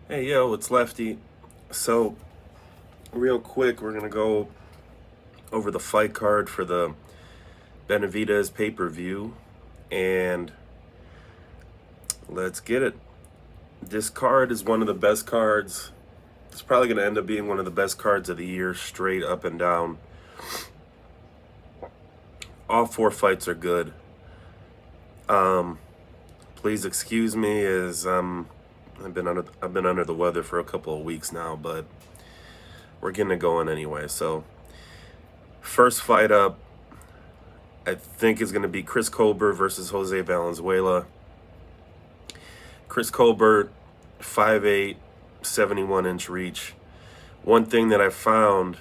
Hey, yo, it's Lefty. So, real quick, we're going to go over the fight card for the BENAVIDEZ pay per view. And let's get it. This card is one of the best cards. It's probably going to end up being one of the best cards of the year, straight up and down. All four fights are good. Please excuse me, as I've been under the weather for a couple of weeks now, but we're getting it going anyway. So, first fight up, I think is going to be Chris Colbert versus Jose Valenzuela. Chris Colbert, 5'8", 71-inch reach. One thing that I found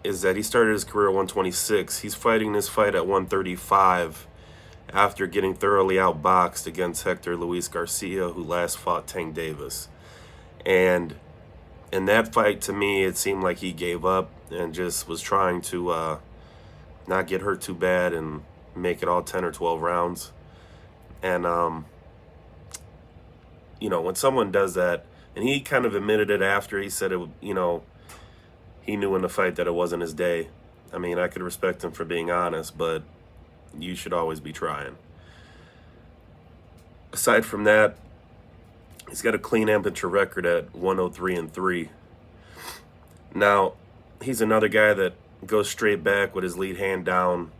is that he started his career at 126. He's fighting this fight at 135 after getting thoroughly outboxed against Hector Luis Garcia, who last fought Tank Davis. And in that fight, to me, it seemed like he gave up and just was trying to not get hurt too bad and make it all 10 or 12 rounds. And, when someone does that, and he kind of admitted it after, he said he knew in the fight that it wasn't his day. I mean, I could respect him for being honest, but you should always be trying. Aside from that, he's got a clean amateur record at 103-3. Now, he's another guy that goes straight back with his lead hand down.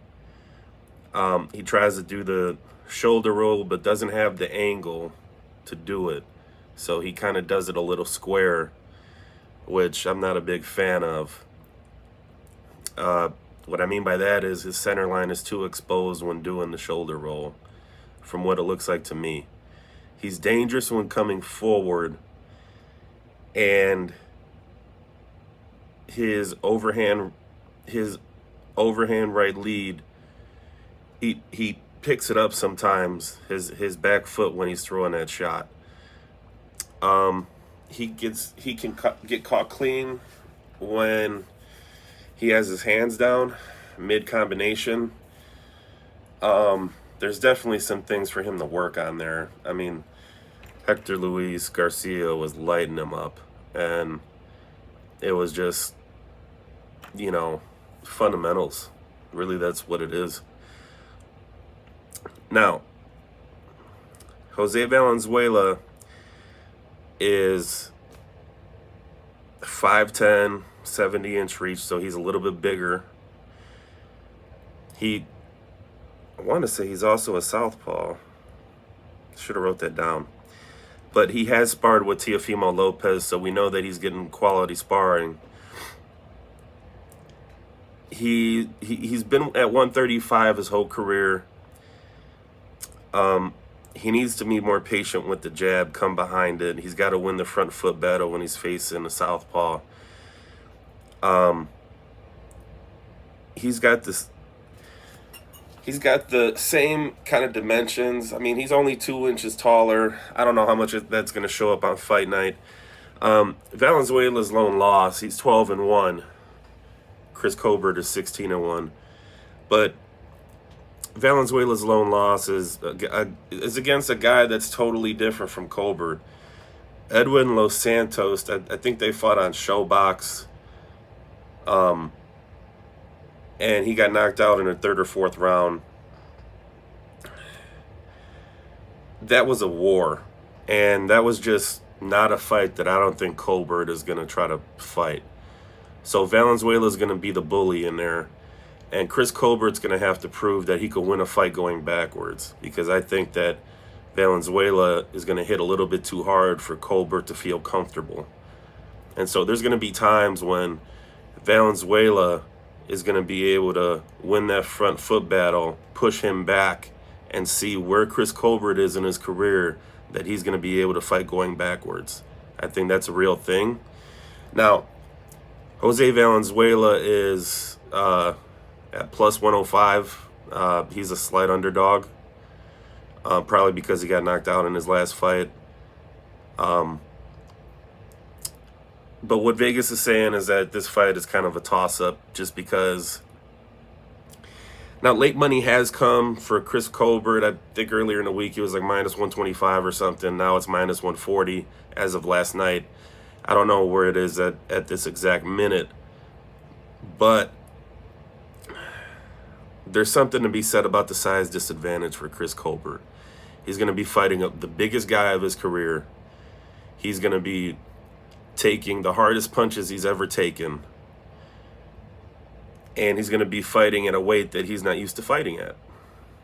He tries to do the shoulder roll, but doesn't have the angle to do it. So he kind of does it a little square, which I'm not a big fan of. What I mean by that is his center line is too exposed when doing the shoulder roll, from what it looks like to me. He's dangerous when coming forward, and his overhand right lead, he picks it up sometimes, his back foot, when he's throwing that shot. He can get caught clean when he has his hands down mid combination. There's definitely some things for him to work on there. I mean, Hector Luis Garcia was lighting him up, and it was just, fundamentals. Really, that's what it is. Now, Jose Valenzuela is 5'10", 70-inch reach, so he's a little bit bigger. I want to say he's also a southpaw. Should have wrote that down. But he has sparred with Teofimo Lopez, so we know that he's getting quality sparring. He's been at 135 his whole career. He needs to be more patient with the jab, come behind it. He's got to win the front foot battle when he's facing a southpaw. He's got the same kind of dimensions. I mean, he's only 2 inches taller. I don't know how much that's going to show up on fight night. Valenzuela's lone loss, he's 12-1. Chris Colbert is 16-1. But Valenzuela's lone loss is against a guy that's totally different from Colbert. Edwin Los Santos, I think they fought on Showbox. And he got knocked out in the third or fourth round. That was a war. And that was just not a fight that I don't think Colbert is going to try to fight. So Valenzuela is going to be the bully in there. And Chris Colbert's going to have to prove that he could win a fight going backwards, because I think that Valenzuela is going to hit a little bit too hard for Colbert to feel comfortable. And so there's going to be times when Valenzuela is going to be able to win that front foot battle, push him back, and see where Chris Colbert is in his career, that he's going to be able to fight going backwards. I think that's a real thing. Now, Jose Valenzuela is at plus 105. He's a slight underdog, probably because he got knocked out in his last fight. But what Vegas is saying is that this fight is kind of a toss-up, just because Now, late money has come for Chris Colbert. I think earlier in the week he was like minus 125 or something. Now it's minus 140 as of last night. I don't know where it is at this exact minute. But there's something to be said about the size disadvantage for Chris Colbert. He's going to be fighting up the biggest guy of his career. He's going to be taking the hardest punches he's ever taken. And he's going to be fighting at a weight that he's not used to fighting at.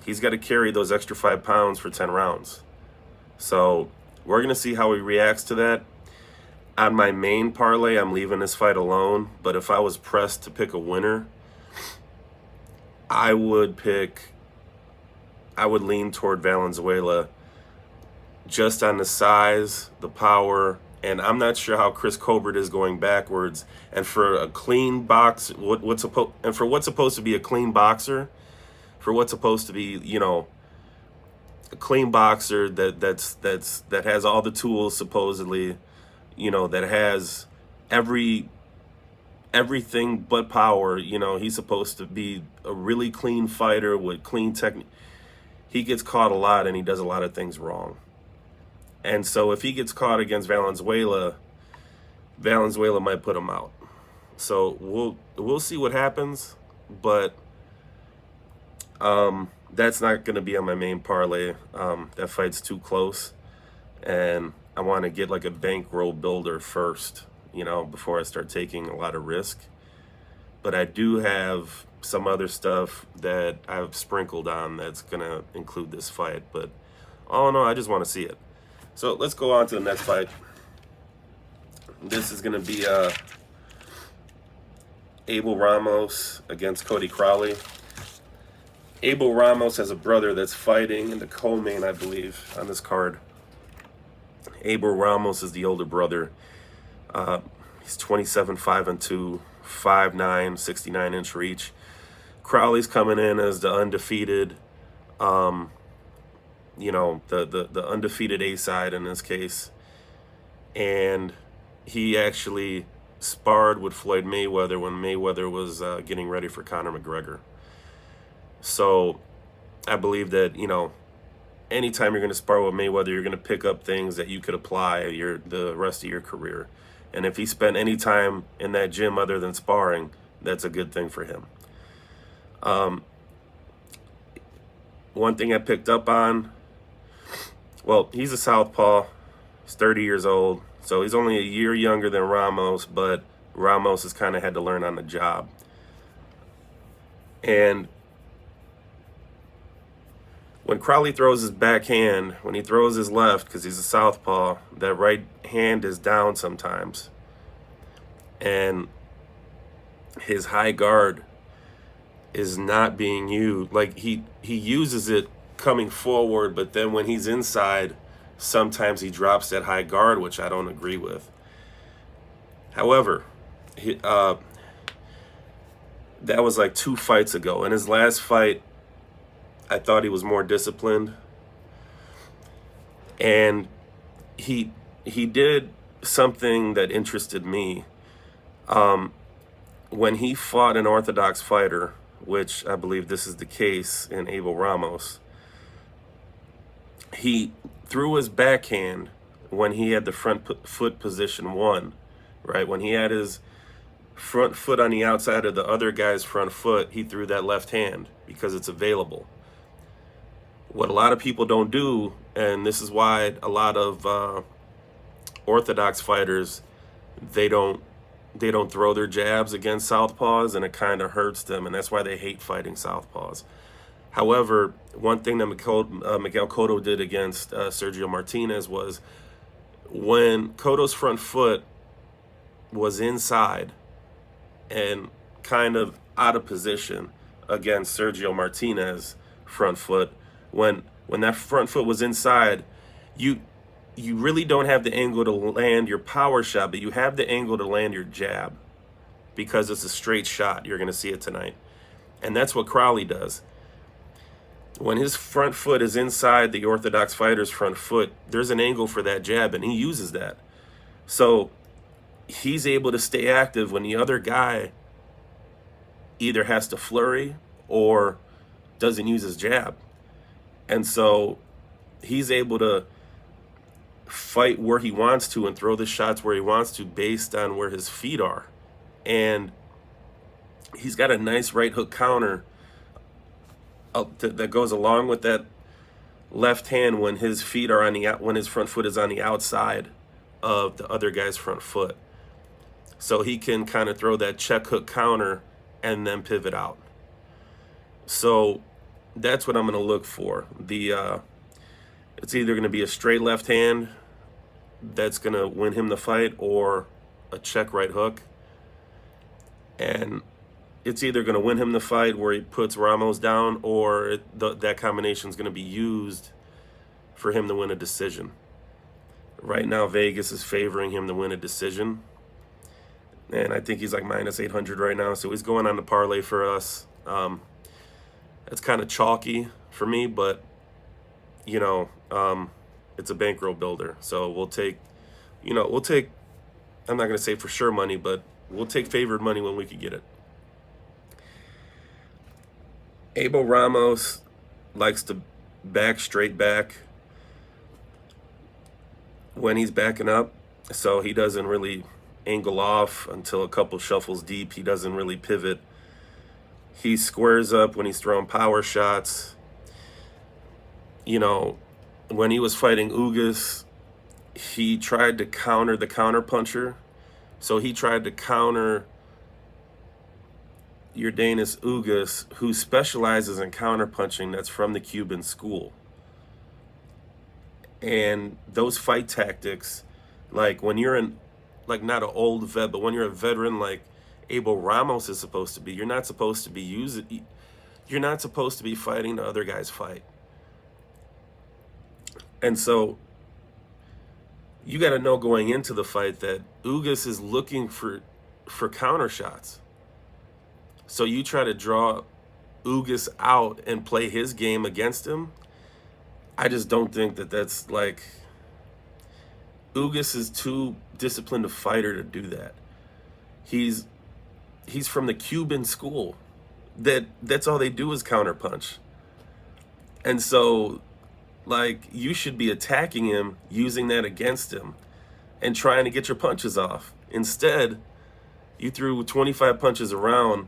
He's got to carry those extra 5 pounds for 10 rounds. So we're going to see how he reacts to that. On my main parlay, I'm leaving this fight alone. But if I was pressed to pick a winner, I would lean toward Valenzuela just on the size, the power, and I'm not sure how Chris Colbert is going backwards. And for a clean box, for what's supposed to be a clean boxer, for what's supposed to be, a clean boxer that has all the tools supposedly, that has everything but power. He's supposed to be a really clean fighter with clean technique. He gets caught a lot and he does a lot of things wrong. And so if he gets caught against Valenzuela might put him out. So we'll see what happens, but that's not going to be on my main parlay. That fight's too close, and I want to get like a bankroll builder first, before I start taking a lot of risk. But I do have some other stuff that I've sprinkled on that's going to include this fight. But all in all, I just want to see it. So let's go on to the next fight. This is going to be Abel Ramos against Cody Crowley. Abel Ramos has a brother that's fighting in the co-main, I believe, on this card. Abel Ramos is the older brother. He's 27, 5-2, 5'9", 69-inch reach. Crowley's coming in as the undefeated, the undefeated A-side in this case. And he actually sparred with Floyd Mayweather when Mayweather was getting ready for Conor McGregor. So I believe that, anytime you're going to spar with Mayweather, you're going to pick up things that you could apply the rest of your career. And if he spent any time in that gym other than sparring, that's a good thing for him. One thing I picked up on, well, he's a southpaw. He's 30 years old. So he's only a year younger than Ramos, but Ramos has kind of had to learn on the job. And when Crowley throws his backhand, when he throws his left, because he's a southpaw, that right hand is down sometimes. And his high guard is not being used. Like, he uses it coming forward, but then when he's inside, sometimes he drops that high guard, which I don't agree with. However, that was like 2 fights ago. In his last fight, I thought he was more disciplined. And he did something that interested me. When he fought an orthodox fighter, which I believe this is the case in Abel Ramos, he threw his backhand when he had the front foot position 1, right? When he had his front foot on the outside of the other guy's front foot, he threw that left hand because it's available. What a lot of people don't do, and this is why a lot of orthodox fighters, they don't throw their jabs against southpaws, and it kind of hurts them, and that's why they hate fighting southpaws. However, one thing that Miguel Cotto did against Sergio Martinez was when Cotto's front foot was inside and kind of out of position against Sergio Martinez's front foot, when that front foot was inside, you really don't have the angle to land your power shot, but you have the angle to land your jab because it's a straight shot. You're going to see it tonight. And that's what Crowley does. When his front foot is inside the orthodox fighter's front foot, there's an angle for that jab, and he uses that. So he's able to stay active when the other guy either has to flurry or doesn't use his jab. And so he's able to fight where he wants to and throw the shots where he wants to based on where his feet are. And he's got a nice right hook counter that goes along with that left hand when his feet are on when his front foot is on the outside of the other guy's front foot. So he can kind of throw that check hook counter and then pivot out. So that's what I'm going to look for. It's either going to be a straight left hand that's going to win him the fight, or a check right hook. And it's either going to win him the fight where he puts Ramos down, or that combination is going to be used for him to win a decision. Right now, Vegas is favoring him to win a decision. And I think he's like minus 800 right now. So he's going on the parlay for us. It's kind of chalky for me, but, you know, it's a bankroll builder. So we'll take, I'm not going to say for sure money, but we'll take favored money when we can get it. Abel Ramos likes to back straight back when he's backing up. So he doesn't really angle off until a couple shuffles deep. He doesn't really pivot. He squares up when he's throwing power shots. When he was fighting Ugas, he tried to counter the counter puncher. So he tried to counter Yordenis Ugas, who specializes in counter punching, that's from the Cuban school. And those fight tactics, like when you're not an old vet, but when you're a veteran like Abel Ramos is supposed to be, you're not supposed to be fighting the other guy's fight. And so you got to know going into the fight that Ugas is looking for counter shots. So you try to draw Ugas out and play his game against him. I just don't think that's like, Ugas is too disciplined a fighter to do that. He's from the Cuban school. That's all they do is counterpunch. And so, like, you should be attacking him, using that against him, and trying to get your punches off. Instead, you threw 25 punches around,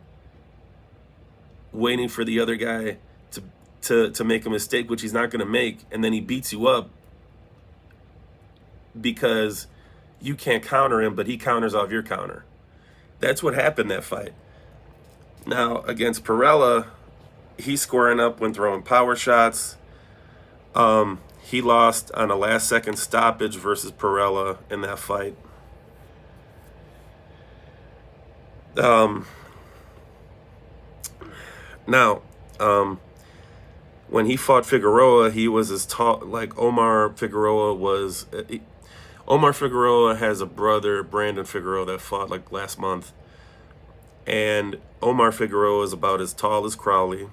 waiting for the other guy to make a mistake, which he's not going to make, and then he beats you up because you can't counter him, but he counters off your counter. That's what happened that fight. Now, against Perella, he's squaring up when throwing power shots. He lost on a last-second stoppage versus Perella in that fight. When he fought Figueroa, he was as tall, like Omar Figueroa was. Omar Figueroa has a brother, Brandon Figueroa, that fought like last month. And Omar Figueroa is about as tall as Crowley.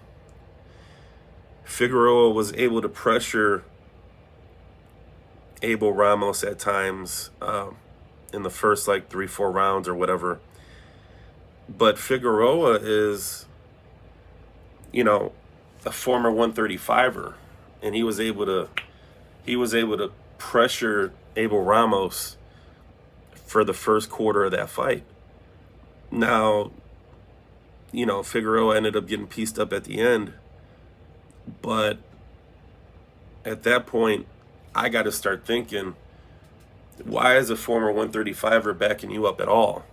Figueroa was able to pressure Abel Ramos at times in the first like 3-4 rounds or whatever. But Figueroa is, a former 135er, and he was able to pressure Abel Ramos for the first quarter of that fight. Now, Figueroa ended up getting pieced up at the end, but at that point, I got to start thinking, why is a former 135er backing you up at all?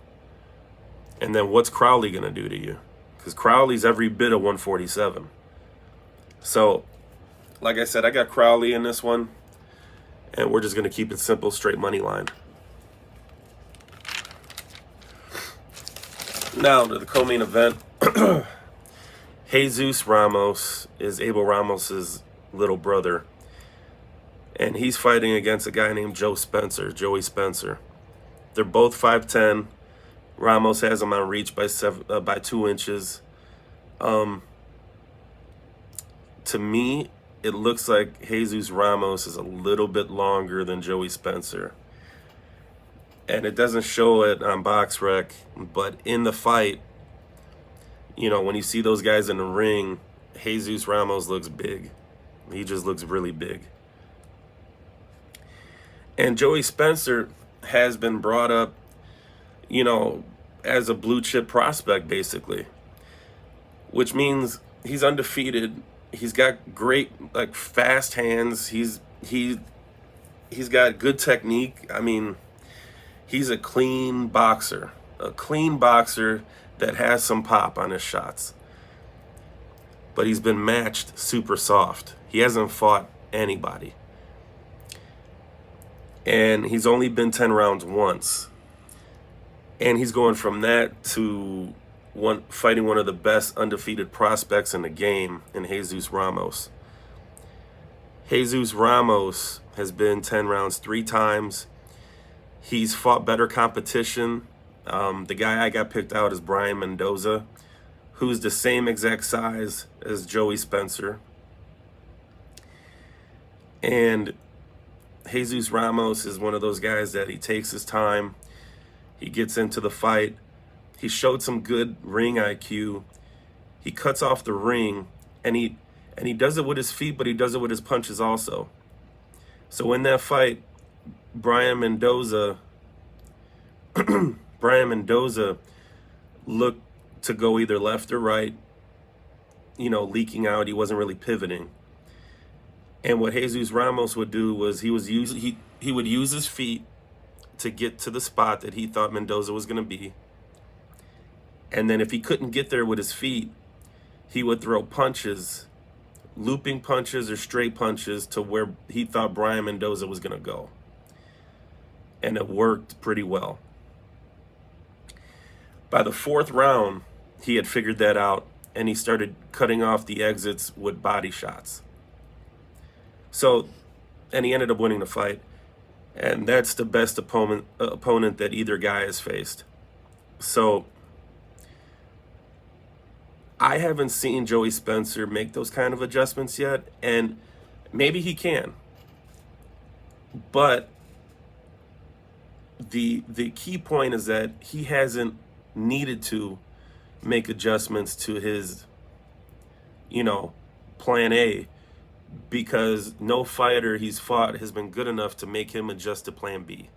And then what's Crowley going to do to you? Because Crowley's every bit of 147. So, like I said, I got Crowley in this one, and we're just going to keep it simple, straight money line. Now to the co-main event. Jesus Ramos is Abel Ramos's little brother, and he's fighting against a guy named Joey Spencer. They're both 5'10". Ramos has him on reach by 2 inches. To me, it looks like Jesus Ramos is a little bit longer than Joey Spencer. And it doesn't show it on BoxRec, but in the fight, when you see those guys in the ring, Jesus Ramos looks big. He just looks really big. And Joey Spencer has been brought up, as a blue chip prospect, basically, which means he's undefeated. He's got great, fast hands. He's got good technique. I mean, he's a clean boxer that has some pop on his shots. But he's been matched super soft. He hasn't fought anybody. And he's only been 10 rounds once. And he's going from that to fighting one of the best undefeated prospects in the game in Jesus Ramos. Jesus Ramos has been 10 rounds 3 times. He's fought better competition. The guy I got picked out is Brian Mendoza, who's the same exact size as Joey Spencer. And Jesus Ramos is one of those guys that he takes his time. He gets into the fight. He showed some good ring IQ. He cuts off the ring, and he does it with his feet, but he does it with his punches also. So in that fight, Brian Mendoza looked to go either left or right, leaking out. He wasn't really pivoting. And what Jesus Ramos would do was he would use his feet to get to the spot that he thought Mendoza was going to be. And then if he couldn't get there with his feet, he would throw punches, looping punches or straight punches to where he thought Brian Mendoza was going to go. And it worked pretty well. By the 4th round, he had figured that out, and he started cutting off the exits with body shots. And he ended up winning the fight. And that's the best opponent that either guy has faced. So I haven't seen Joey Spencer make those kind of adjustments yet, and maybe he can. But the key point is that he hasn't needed to make adjustments to his, plan A, because no fighter he's fought has been good enough to make him adjust to plan B.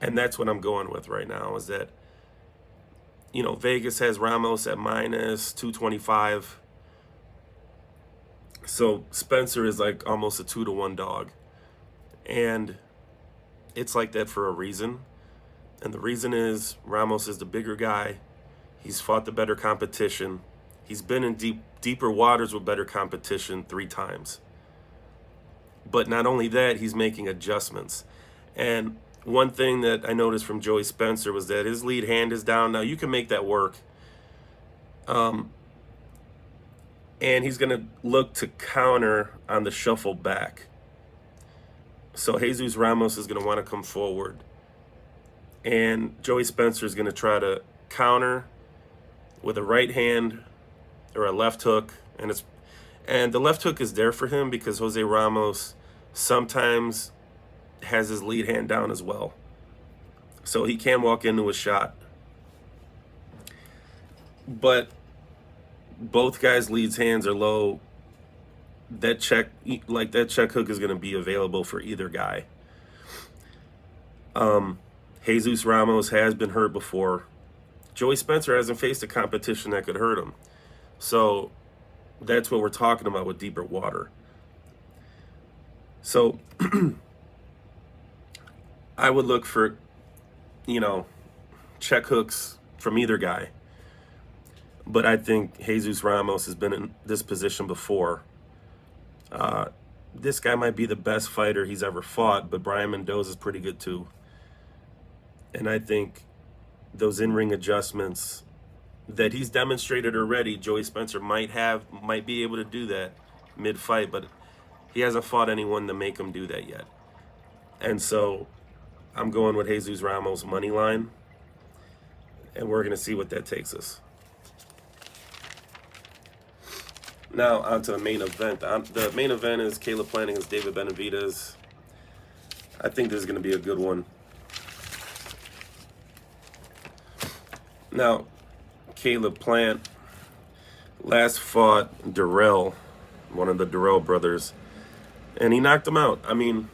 And that's what I'm going with right now, is that, Vegas has Ramos at minus 225. So Spencer is like almost a 2-1 dog. And it's like that for a reason. And the reason is Ramos is the bigger guy. He's fought the better competition. He's been in deeper waters with better competition 3 times. But not only that, he's making adjustments. And one thing that I noticed from Joey Spencer was that his lead hand is down. Now, you can make that work. And he's going to look to counter on the shuffle back. So Jesus Ramos is going to want to come forward. And Joey Spencer is going to try to counter with a right hand or a left hook. And the left hook is there for him because Jose Ramos sometimes has his lead hand down as well. So he can walk into a shot. But both guys' leads hands are low. That check hook is going to be available for either guy. Jesus Ramos has been hurt before. Joey Spencer hasn't faced a competition that could hurt him. So that's what we're talking about with deeper water. So I would look for, check hooks from either guy. But I think Jesus Ramos has been in this position before. This guy might be the best fighter he's ever fought, but Brian Mendoza is pretty good too. And I think those in-ring adjustments that he's demonstrated already, Joey Spencer might be able to do that mid-fight, but he hasn't fought anyone to make him do that yet. And so I'm going with Jesus Ramos money line, and we're going to see what that takes us. Now, on to the main event. The main event is Caleb Plant against David Benavidez. I think this is going to be a good one. Now, Caleb Plant, last fought Durrell, one of the Durrell brothers, and he knocked him out. I mean,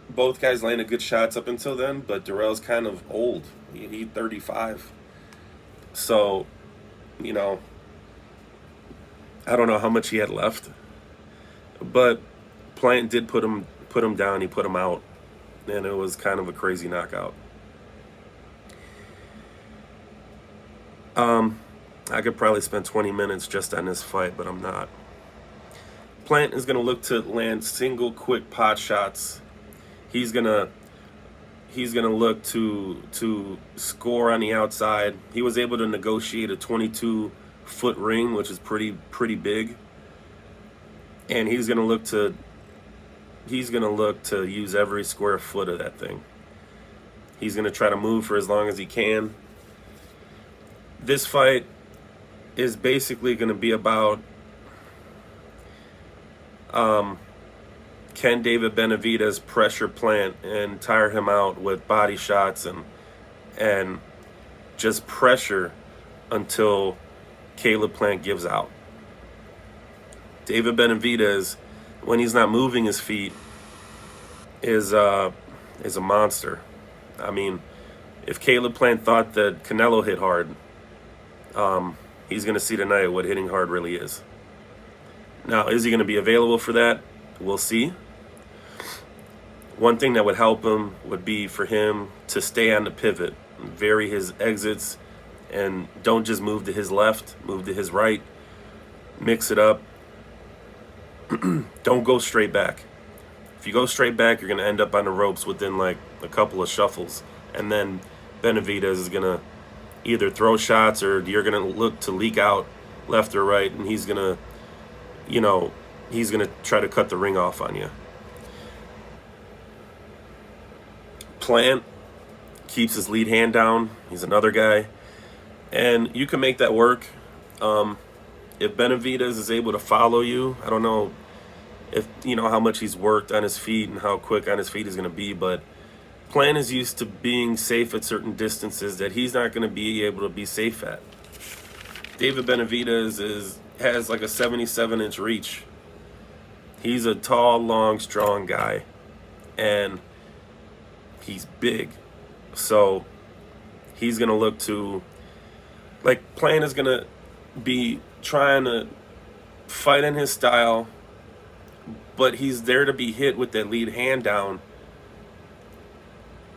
both guys landed good shots up until then, but Durrell's kind of old. He's 35. So, you know, I don't know how much he had left, but Plant did put him down. He put him out, and it was kind of a crazy knockout. I could probably spend 20 minutes just on this fight, but I'm not. Plant is going to look to land single quick pot shots. He's gonna look to score on the outside. He was able to negotiate a 22-foot ring, which is pretty big. And he's gonna look to use every square foot of that thing. He's gonna try to move for as long as he can. This fight is basically gonna be about can David Benavidez pressure Plant and tire him out with body shots and just pressure until Caleb Plant gives out. David Benavidez, when he's not moving his feet, is a monster. I mean, if Caleb Plant thought that Canelo hit hard, he's going to see tonight what hitting hard really is. Now, is he going to be available for that? We'll see. One thing that would help him would be for him to stay on the pivot, vary his exits, and don't just move to his left, move to his right, mix it up. Don't go straight back. If you go straight back, you're going to end up on the ropes within like a couple of shuffles, and then Benavidez is going to either throw shots or you're going to look to leak out left or right, and he's going to try to cut the ring off on you. Plant keeps his lead hand down. He's another guy. And you can make that work. If Benavidez is able to follow you, I don't know if how much he's worked on his feet and how quick on his feet he's going to be, but Plant is used to being safe at certain distances that he's not going to be able to be safe at. David Benavidez has like a 77-inch reach. He's a tall, long, strong guy, and he's big. So he's going to look to, like, Plant is going to be trying to fight in his style, but he's there to be hit with that lead hand down.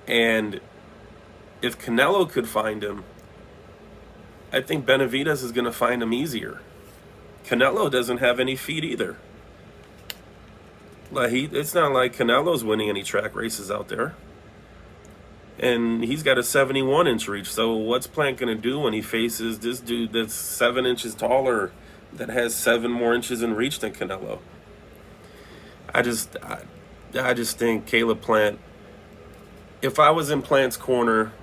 And if Canelo could find him, I think Benavidez is going to find him easier. Canelo doesn't have any feet either. Like it's not like Canelo's winning any track races out there. And he's got a 71-inch reach. So what's Plant going to do when he faces this dude that's 7 inches taller, that has 7 more inches in reach than Canelo? I just think Caleb Plant, if I was in Plant's corner,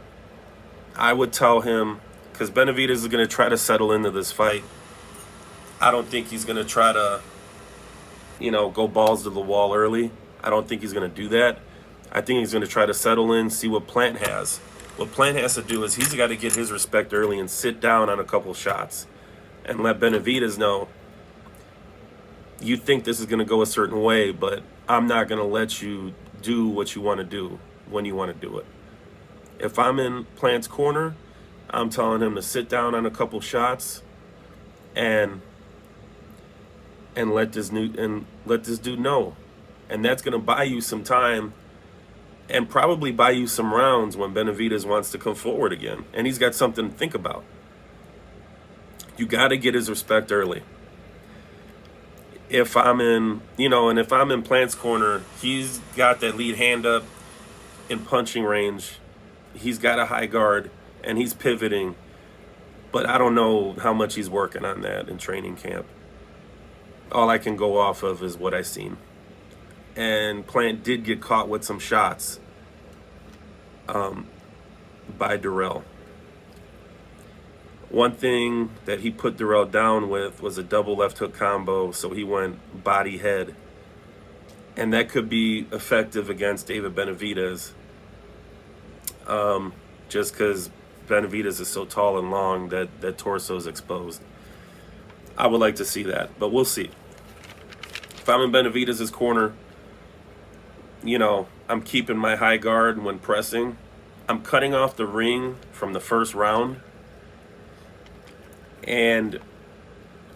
I would tell him, because Benavidez is going to try to settle into this fight. I don't think he's going to try to, go balls to the wall early. I don't think he's going to do that. I think he's going to try to settle in, see what Plant has. What Plant has to do is he's got to get his respect early and sit down on a couple shots and let Benavidez know, you think this is going to go a certain way, but I'm not going to let you do what you want to do when you want to do it. If I'm in Plant's corner, I'm telling him to sit down on a couple shots and let this dude know. And that's going to buy you some time and probably buy you some rounds when Benavidez wants to come forward again. And he's got something to think about. You got to get his respect early. If I'm in, if I'm in Plant's corner, he's got that lead hand up in punching range. He's got a high guard and he's pivoting. But I don't know how much he's working on that in training camp. All I can go off of is what I've seen. And Plant did get caught with some shots by Durrell. One thing that he put Durrell down with was a double left hook combo, so he went body head. And that could be effective against David Benavidez, just because Benavidez is so tall and long that torso is exposed. I would like to see that, but we'll see. If I'm in Benavidez's corner, I'm keeping my high guard when pressing. I'm cutting off the ring from the first round, and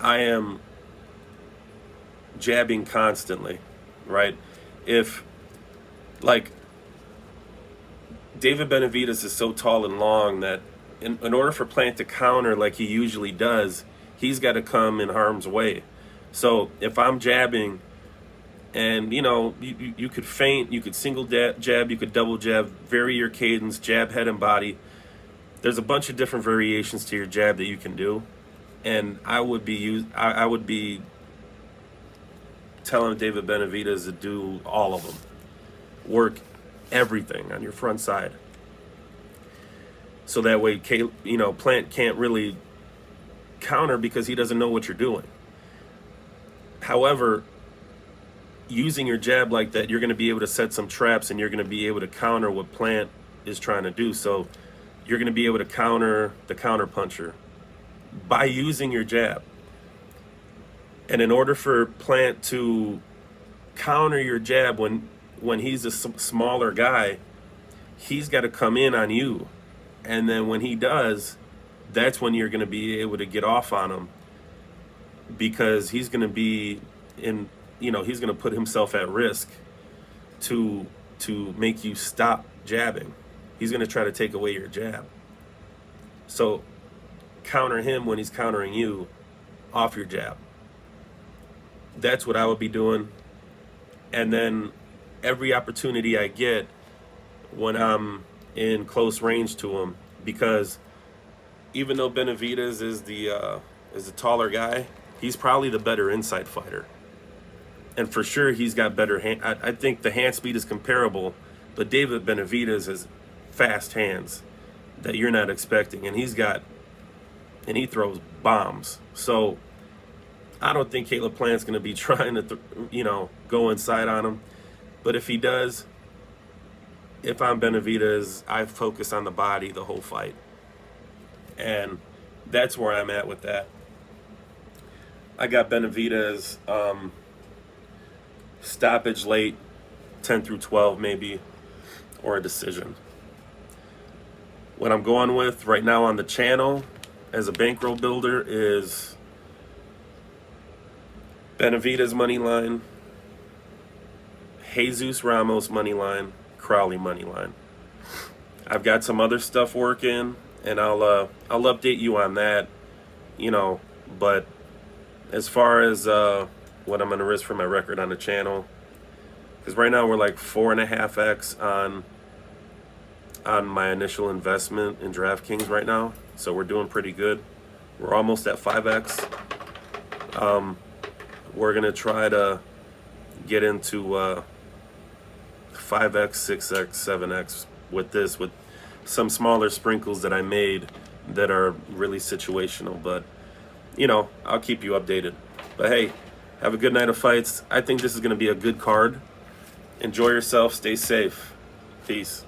I am jabbing constantly, right? If, like, David Benavidez is so tall and long that in order for Plant to counter like he usually does, he's got to come in harm's way. So if I'm jabbing, and you could feint, you could single jab, you could double jab, vary your cadence, jab, head, and body. There's a bunch of different variations to your jab that you can do, and I would be telling David Benavidez to do all of them. Work everything on your front side, so that way Plant can't really counter because he doesn't know what you're doing. However, using your jab like that, you're going to be able to set some traps, and you're going to be able to counter what Plant is trying to do. So you're going to be able to counter the counter puncher by using your jab. And in order for Plant to counter your jab when he's a smaller guy, he's got to come in on you. And then when he does, that's when you're going to be able to get off on him, because he's going to be he's going to put himself at risk to make you stop jabbing. He's going to try to take away your jab. So counter him when he's countering you off your jab. That's what I would be doing. And then every opportunity I get when I'm in close range to him, because even though Benavidez is the taller guy, he's probably the better inside fighter. And for sure, he's got better hand. I think the hand speed is comparable, but David Benavidez has fast hands that you're not expecting, and he throws bombs. So I don't think Caleb Plant's going to be trying to, go inside on him. But if he does, if I'm Benavidez, I focus on the body the whole fight, and that's where I'm at with that. I got Benavidez. Stoppage late, 10 through 12 maybe, or a decision. What I'm going with right now on the channel as a bankroll builder is Benavidez money line, Jesus Ramos money line, Crowley money line. I've got some other stuff working, and I'll update you on that, but as far as what I'm going to risk for my record on the channel, because right now we're like 4.5x on my initial investment in DraftKings right now, so we're doing pretty good. We're almost at 5x. We're going to try to get into 5x, 6x, 7x with some smaller sprinkles that I made that are really situational, but I'll keep you updated. But hey, have a good night of fights. I think this is going to be a good card. Enjoy yourself. Stay safe. Peace.